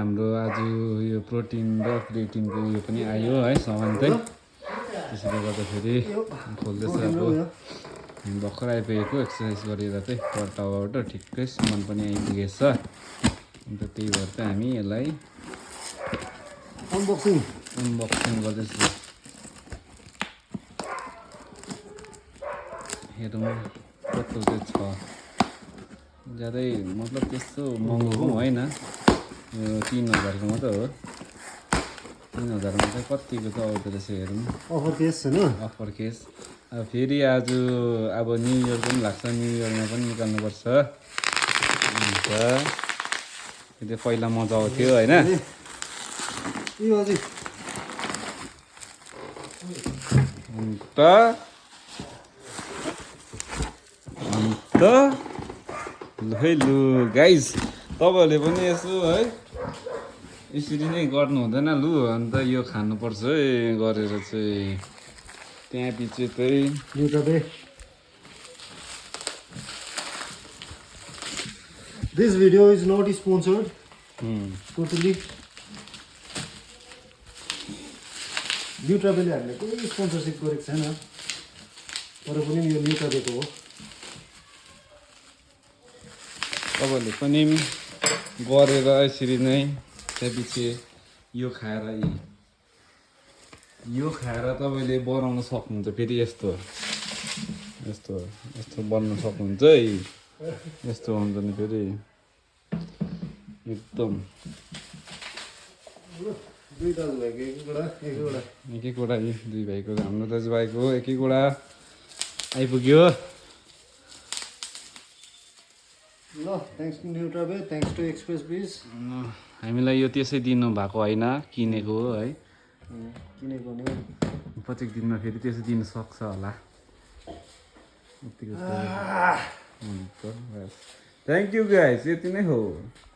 हाम्रो आज यो प्रोटिन र क्रिएटिनको उयो पनि आयो है सामान चाहिँ त्यसले गर्दाखेरि खोल्दैछ अब भर्खर आइपुगेको एक्सर्साइज गरेर चाहिँ वर्कआउट ठिक्कै सामान पनि आइपुगेछ अन्त त्यही भएर चाहिँ हामी यसलाई अनबक्सिङ गर्दैछु हेरौँ कस्तो चाहिँ छ ज्यादै मतलब त्यस्तो महँगो होइन यो 3000को मात्र हो 3000मा चाहिँ कतिको त आउँदो रहेछ हेरौँ अफर केस छैन अफर केस अब फेरि आज अब न्यु इयर पनि लाग्छ न्यु इयरमा पनि निकाल्नुपर्छ हुन्छ त्यो पहिला मजा आउँथ्यो होइन अन्त लु गाइज तपाईँहरूले पनि यसो है यसरी नै गर्नु हुँदैन लु अन्त यो खानुपर्छ है गरेर चाहिँ त्यहाँ पछि चाहिँ This video is not sponsored. Totally. न्युट्राबेले हामीले कुनै स्पोन्सरसिप गरेको छैन तर पनि यो न्युट्राबेको हो तपाईँहरूले पनि गरेर यसरी नै त्यसपछि यो खाएर तपाईँले बनाउन सक्नुहुन्छ फेरि यस्तो यस्तो यस्तो बन्न सक्नुहुन्छ है यस्तो हुन्छ नि फेरि एकदम दुई दाजुभाइको एक एकवटा दुई भाइको हाम्रो दाजुभाइको एक एकवटा आइपुग्यो ल thanks to Nutrabay thanks to XpressBees हामीलाई यो त्यसै दिनु भएको होइन किनेको हो है किनेको नि प्रत्येक दिनमा फेरि त्यसै दिन सक्छ होला थ्याङ्क यू गाइस यति नै हो